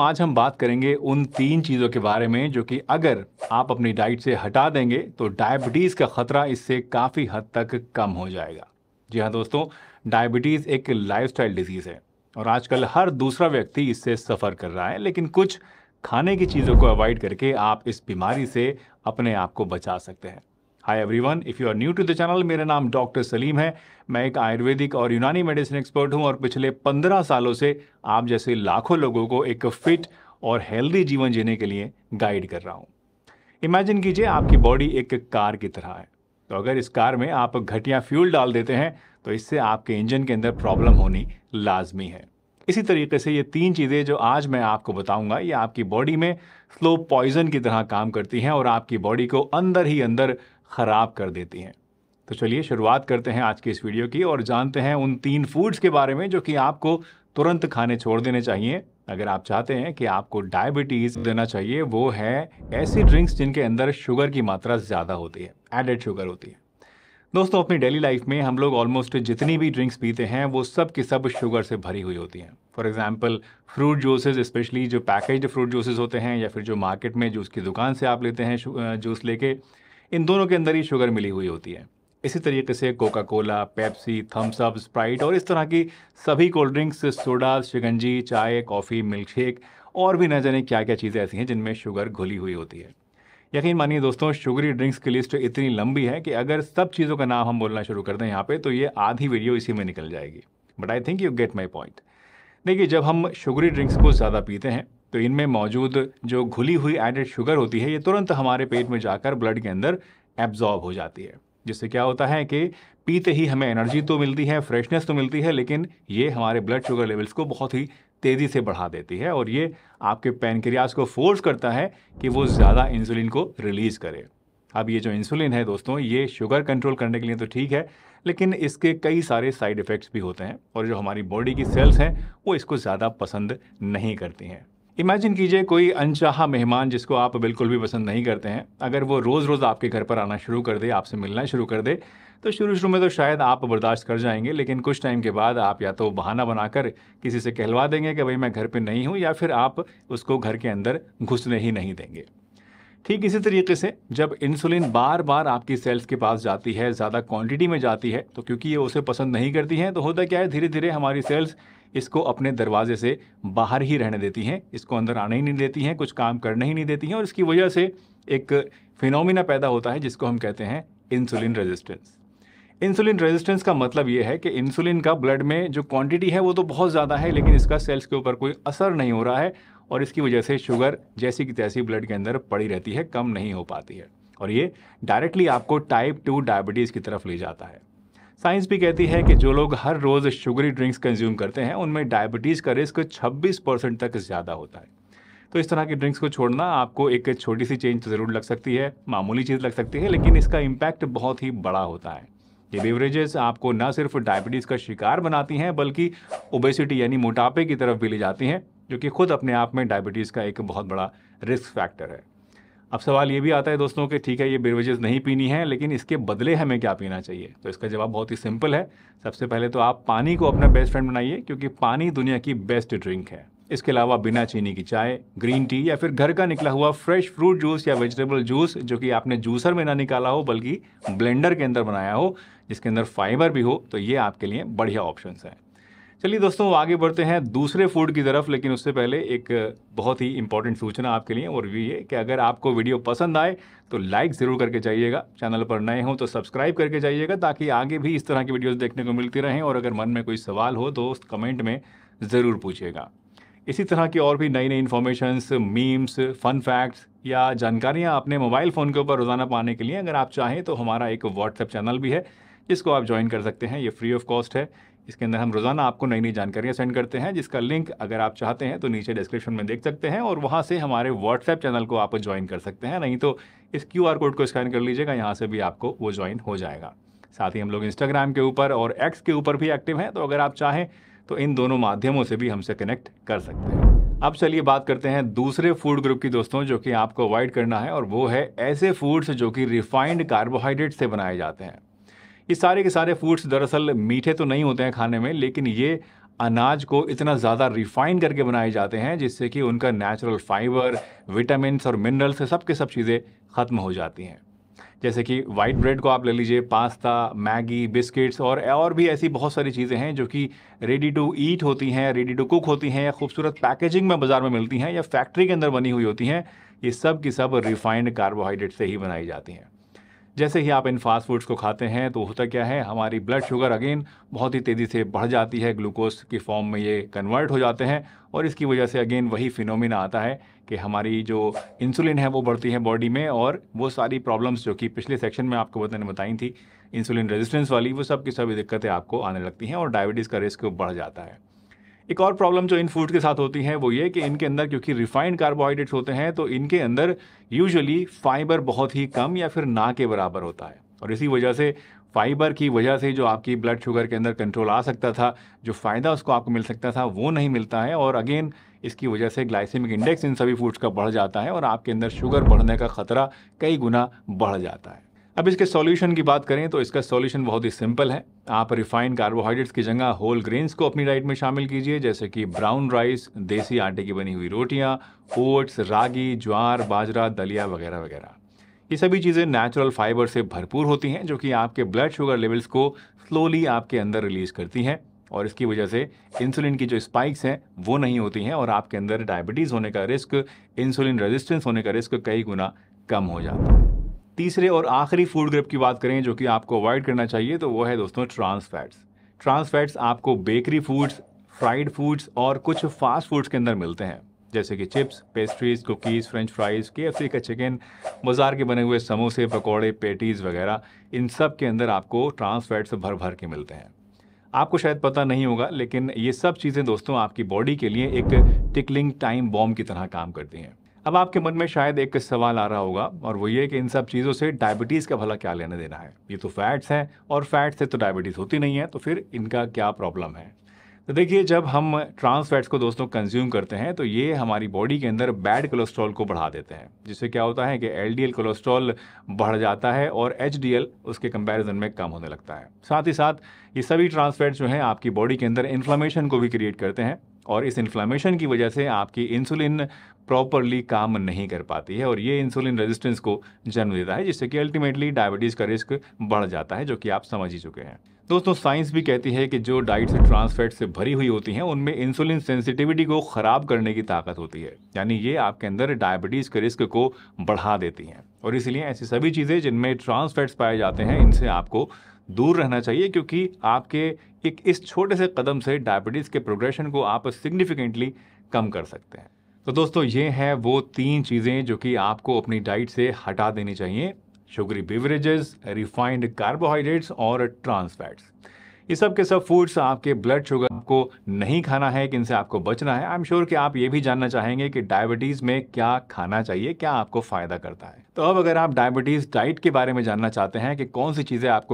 आज हम बात करेंगे उन 3 चीज़ों के बारे में जो कि अगर आप अपनी डाइट से हटा देंगे तो डायबिटीज़ का खतरा इससे काफ़ी हद तक कम हो जाएगा। जी हाँ दोस्तों, डायबिटीज़ एक लाइफस्टाइल डिजीज़ है और आजकल हर दूसरा व्यक्ति इससे सफ़र कर रहा है, लेकिन कुछ खाने की चीज़ों को अवॉइड करके आप इस बीमारी से अपने आप को बचा सकते हैं। Hi everyone, if you are new to the channel, मेरा नाम डॉक्टर सलीम है। मैं एक आयुर्वेदिक और यूनानी मेडिसिन एक्सपर्ट हूं और पिछले 15 सालों से आप जैसे लाखों लोगों को एक फिट और हेल्दी जीवन जीने के लिए गाइड कर रहा हूं। इमेजिन कीजिए आपकी बॉडी एक कार की तरह है। तो अगर इस कार में आप घटिया फ्यूल डाल देते हैं तो इससे आपके इंजन के अंदर प्रॉब्लम होनी लाजमी है। इसी तरीके से ये 3 चीज़ें जो आज मैं आपको बताऊंगा, ये आपकी बॉडी में स्लो पॉइजन की तरह काम करती हैं और आपकी बॉडी को अंदर ही अंदर ख़राब कर देती हैं। तो चलिए शुरुआत करते हैं आज की इस वीडियो की और जानते हैं उन 3 फूड्स के बारे में जो कि आपको तुरंत खाने छोड़ देने चाहिए अगर आप चाहते हैं कि आपको डायबिटीज़ देना चाहिए। वो है ऐसी ड्रिंक्स जिनके अंदर शुगर की मात्रा ज़्यादा होती है, एडेड शुगर होती है। दोस्तों, अपनी डेली लाइफ में हम लोग ऑलमोस्ट जितनी भी ड्रिंक्स पीते हैं वो सब की सब शुगर से भरी हुई होती हैं। For example fruit juices, specially जो पैकेज्ड फ्रूट जूसेस होते हैं या फिर जो मार्केट में जूस की दुकान से आप लेते हैं जूस लेके, इन दोनों के अंदर ही शुगर मिली हुई होती है। इसी तरीके से Coca Cola, Pepsi, Thums Up, Sprite और इस तरह की सभी कोल्ड ड्रिंक्स, सोडा, शिकंजी, चाय, कॉफ़ी, मिल्क शेक और भी न जाने क्या क्या चीज़ें ऐसी हैं जिनमें शुगर घुली हुई होती है। यकीन मानिए दोस्तों, शुगरी ड्रिंक्स की लिस्ट इतनी लंबी है कि अगर सब चीज़ों का नाम हम बोलना शुरू कर दें यहाँ पे तो ये आधी वीडियो इसी में निकल जाएगी। But I think you get my point. देखिए, जब हम शुगरी ड्रिंक्स को ज़्यादा पीते हैं तो इनमें मौजूद जो घुली हुई एडेड शुगर होती है ये तुरंत हमारे पेट में जाकर ब्लड के अंदर एब्जॉर्ब हो जाती है, जिससे क्या होता है कि पीते ही हमें एनर्जी तो मिलती है, फ्रेशनेस तो मिलती है, लेकिन ये हमारे ब्लड शुगर लेवल्स को बहुत ही तेज़ी से बढ़ा देती है और ये आपके पैनक्रियाज को फोर्स करता है कि वो ज़्यादा इंसुलिन को रिलीज़ करे। अब ये जो इंसुलिन है दोस्तों, ये शुगर कंट्रोल करने के लिए तो ठीक है, लेकिन इसके कई सारे साइड इफ़ेक्ट्स भी होते हैं और जो हमारी बॉडी की सेल्स हैं वो इसको ज़्यादा पसंद नहीं करती हैं। इमेजिन कीजिए कोई अनचाहा मेहमान जिसको आप बिल्कुल भी पसंद नहीं करते हैं, अगर वो रोज़ रोज़ आपके घर पर आना शुरू कर दे, आपसे मिलना शुरू कर दे, तो शुरू शुरू में तो शायद आप बर्दाश्त कर जाएंगे, लेकिन कुछ टाइम के बाद आप या तो बहाना बनाकर किसी से कहलवा देंगे कि भाई मैं घर पे नहीं हूँ, या फिर आप उसको घर के अंदर घुसने ही नहीं देंगे। ठीक इसी तरीके से जब इंसुलिन बार बार आपकी सेल्स के पास जाती है, ज़्यादा क्वांटिटी में जाती है, तो क्योंकि ये उसे पसंद नहीं करती हैं तो होता क्या है, धीरे धीरे हमारी सेल्स इसको अपने दरवाजे से बाहर ही रहने देती हैं, इसको अंदर आने ही नहीं देती हैं, कुछ काम करने ही नहीं देती हैं और इसकी वजह से एक फिनोमिना पैदा होता है जिसको हम कहते हैं इंसुलिन रेजिस्टेंस। इंसुलिन रेजिस्टेंस का मतलब ये है कि इंसुलिन का ब्लड में जो क्वांटिटी है वो तो बहुत ज़्यादा है, लेकिन इसका सेल्स के ऊपर कोई असर नहीं हो रहा है और इसकी वजह से शुगर जैसी की तैसी ब्लड के अंदर पड़ी रहती है, कम नहीं हो पाती है और ये डायरेक्टली आपको टाइप 2 डायबिटीज़ की तरफ ले जाता है। साइंस भी कहती है कि जो लोग हर रोज़ शुगरी ड्रिंक्स कंज्यूम करते हैं उनमें डायबिटीज़ का रिस्क 26% तक ज़्यादा होता है। तो इस तरह की ड्रिंक्स को छोड़ना आपको एक छोटी सी चेंज तो ज़रूर लग सकती है, मामूली चीज़ लग सकती है, लेकिन इसका इम्पैक्ट बहुत ही बड़ा होता है। ये बेवरेजेस आपको न सिर्फ डायबिटीज़ का शिकार बनाती हैं बल्कि ओबेसिटी यानी मोटापे की तरफ भी ले जाती हैं, जो कि खुद अपने आप में डायबिटीज़ का एक बहुत बड़ा रिस्क फैक्टर है। अब सवाल ये भी आता है दोस्तों कि ठीक है, ये बेवरेजेस नहीं पीनी है, लेकिन इसके बदले हमें क्या पीना चाहिए? तो इसका जवाब बहुत ही सिंपल है। सबसे पहले तो आप पानी को अपना बेस्ट फ्रेंड बनाइए, क्योंकि पानी दुनिया की बेस्ट ड्रिंक है। इसके अलावा बिना चीनी की चाय, ग्रीन टी या फिर घर का निकला हुआ फ्रेश फ्रूट जूस या वेजिटेबल जूस जो कि आपने जूसर में ना निकाला हो बल्कि ब्लेंडर के अंदर बनाया हो, जिसके अंदर फाइबर भी हो, तो ये आपके लिए बढ़िया ऑप्शंस हैं। चलिए दोस्तों, आगे बढ़ते हैं दूसरे फूड की तरफ, लेकिन उससे पहले एक बहुत ही इंपॉर्टेंट सूचना आपके लिए, और ये कि अगर आपको वीडियो पसंद आए तो लाइक ज़रूर करके जाइएगा। चैनल पर नए हो तो सब्सक्राइब करके जाइएगा ताकि आगे भी इस तरह की वीडियोस देखने को मिलती रहें, और अगर मन में कोई सवाल हो तो कमेंट में ज़रूर पूछिएगा। इसी तरह की और भी नई नई इन्फॉर्मेशंस, मीम्स, फन फैक्ट्स या जानकारियाँ अपने मोबाइल फ़ोन के ऊपर रोज़ाना पाने के लिए अगर आप चाहें तो हमारा एक व्हाट्सएप चैनल भी है जिसको आप ज्वाइन कर सकते हैं। ये फ्री ऑफ कॉस्ट है। इसके अंदर हम रोज़ाना आपको नई नई जानकारियाँ सेंड करते हैं, जिसका लिंक अगर आप चाहते हैं तो नीचे डिस्क्रिप्शन में देख सकते हैं और वहाँ से हमारे व्हाट्सएप चैनल को आप ज्वाइन कर सकते हैं। नहीं तो इस QR कोड को स्कैन कर लीजिएगा, यहाँ से भी आपको वो ज्वाइन हो जाएगा। साथ ही हम लोग इंस्टाग्राम के ऊपर और एक्स के ऊपर भी एक्टिव हैं, तो अगर आप चाहें तो इन दोनों माध्यमों से भी हमसे कनेक्ट कर सकते हैं। अब चलिए बात करते हैं दूसरे फूड ग्रुप की दोस्तों, जो कि आपको अवॉइड करना है, और वो है ऐसे फूड्स जो कि रिफाइंड कार्बोहाइड्रेट से बनाए जाते हैं। ये सारे के सारे फूड्स दरअसल मीठे तो नहीं होते हैं खाने में, लेकिन ये अनाज को इतना ज़्यादा रिफाइन करके बनाए जाते हैं जिससे कि उनका नेचुरल फाइबर, विटामिन्स और मिनरल्स सब के सब चीज़ें ख़त्म हो जाती हैं। जैसे कि वाइट ब्रेड को आप ले लीजिए, पास्ता, मैगी, बिस्किट्स और भी ऐसी बहुत सारी चीज़ें हैं जो कि रेडी टू ईट होती हैं, रेडी टू कुक होती हैं, या खूबसूरत पैकेजिंग में बाज़ार में मिलती हैं, या फैक्ट्री के अंदर बनी हुई होती हैं। ये सब की सब रिफाइंड कार्बोहाइड्रेट से ही बनाई जाती हैं। जैसे ही आप इन फास्ट फूड्स को खाते हैं तो होता क्या है, हमारी ब्लड शुगर अगेन बहुत ही तेज़ी से बढ़ जाती है, ग्लूकोज की फॉर्म में ये कन्वर्ट हो जाते हैं, और इसकी वजह से अगेन वही फिनोमिना आता है कि हमारी जो इंसुलिन है वो बढ़ती है बॉडी में, और वो सारी प्रॉब्लम्स जो कि पिछले सेक्शन में आपको मैंने बताई थी, इंसुलिन रेजिस्टेंस वाली, वो सब की सभी दिक्कतें आपको आने लगती हैं और डायबिटीज़ का रिस्क बढ़ जाता है। एक और प्रॉब्लम जो इन फूड के साथ होती है वो ये कि इनके अंदर क्योंकि रिफाइंड कार्बोहाइड्रेट्स होते हैं तो इनके अंदर यूजुअली फाइबर बहुत ही कम या फिर ना के बराबर होता है, और इसी वजह से फाइबर की वजह से जो आपकी ब्लड शुगर के अंदर कंट्रोल आ सकता था, जो फ़ायदा उसको आपको मिल सकता था, वो नहीं मिलता है, और अगेन इसकी वजह से ग्लाइसेमिक इंडेक्स इन सभी फूड्स का बढ़ जाता है और आपके अंदर शुगर बढ़ने का खतरा कई गुना बढ़ जाता है। अब इसके सॉल्यूशन की बात करें तो इसका सॉल्यूशन बहुत ही सिंपल है। आप रिफाइंड कार्बोहाइड्रेट्स की जगह होल ग्रेन्स को अपनी डाइट में शामिल कीजिए, जैसे कि ब्राउन राइस, देसी आटे की बनी हुई रोटियां, ओट्स, रागी, ज्वार, बाजरा, दलिया वगैरह वगैरह। ये सभी चीज़ें नेचुरल फाइबर से भरपूर होती हैं जो कि आपके ब्लड शुगर लेवल्स को स्लोली आपके अंदर रिलीज करती हैं, और इसकी वजह से इंसुलिन की जो स्पाइक्स हैं वो नहीं होती हैं, और आपके अंदर डायबिटीज़ होने का रिस्क, इंसुलिन रेजिस्टेंस होने का रिस्क कई गुना कम हो जाता है। तीसरे और आखिरी फूड ग्रुप की बात करें जो कि आपको अवॉइड करना चाहिए तो वो है दोस्तों ट्रांस फैट्स। ट्रांस फैट्स आपको बेकरी फूड्स, फ्राइड फूड्स और कुछ फास्ट फूड्स के अंदर मिलते हैं, जैसे कि chips, pastries, cookies, French fries, KFC का चिकन, बाज़ार के बने हुए समोसे, पकौड़े, पेटीज़ वगैरह। इन सब के अंदर आपको ट्रांस फैट्स भर भर के मिलते हैं। आपको शायद पता नहीं होगा, लेकिन ये सब चीज़ें दोस्तों आपकी बॉडी के लिए एक टिकलिंग टाइम बॉम्ब की तरह काम करती हैं। अब आपके मन में शायद एक सवाल आ रहा होगा, और वो ये कि इन सब चीज़ों से डायबिटीज़ का भला क्या लेना देना है? ये तो फैट्स हैं, और फैट से तो डायबिटीज़ होती नहीं है, तो फिर इनका क्या प्रॉब्लम है? तो देखिए, जब हम ट्रांस फैट्स को दोस्तों कंज्यूम करते हैं तो ये हमारी बॉडी के अंदर बैड कोलेस्ट्रॉल को बढ़ा देते हैं, जिससे क्या होता है कि एलडीएल कोलेस्ट्रॉल बढ़ जाता है और एचडीएल उसके कंपैरिजन में कम होने लगता है। साथ ही साथ ये सभी ट्रांस फैट्स जो हैं आपकी बॉडी के अंदर इन्फ्लेमेशन को भी क्रिएट करते हैं, और इस इन्फ्लेमेशन की वजह से आपकी इंसुलिन प्रॉपरली काम नहीं कर पाती है, और ये इंसुलिन रेजिस्टेंस को जन्म देता है, जिससे कि अल्टीमेटली डायबिटीज़ का रिस्क बढ़ जाता है, जो कि आप समझ ही चुके हैं। दोस्तों, साइंस भी कहती है कि जो डाइट से ट्रांस फैट से भरी हुई होती हैं उनमें इंसुलिन सेंसिटिविटी को ख़राब करने की ताकत होती है, यानी ये आपके अंदर डायबिटीज़ के रिस्क को बढ़ा देती हैं, और इसलिए ऐसी सभी चीज़ें जिनमें ट्रांस फैट्स पाए जाते हैं इनसे आपको दूर रहना चाहिए, क्योंकि आपके एक इस छोटे से कदम से डायबिटीज़ के प्रोग्रेशन को आप सिग्निफिकेंटली कम कर सकते हैं। तो दोस्तों, ये हैं वो 3 चीज़ें जो कि आपको अपनी डाइट से हटा देनी चाहिए: शुगरी बेवरेजेस, रिफाइंड कार्बोहाइड्रेट्स और ट्रांस फैट्स। ये सब के सब फूड्स आपके ब्लड शुगर को नहीं खाना है, कि इनसे आपको बचना है। आई एम श्योर कि आप ये भी जानना चाहेंगे कि डायबिटीज़ में क्या खाना चाहिए, क्या आपको फ़ायदा करता है। तो अब अगर आप डायबिटीज़ डाइट के बारे में जानना चाहते हैं कि कौन सी चीज़ें आपको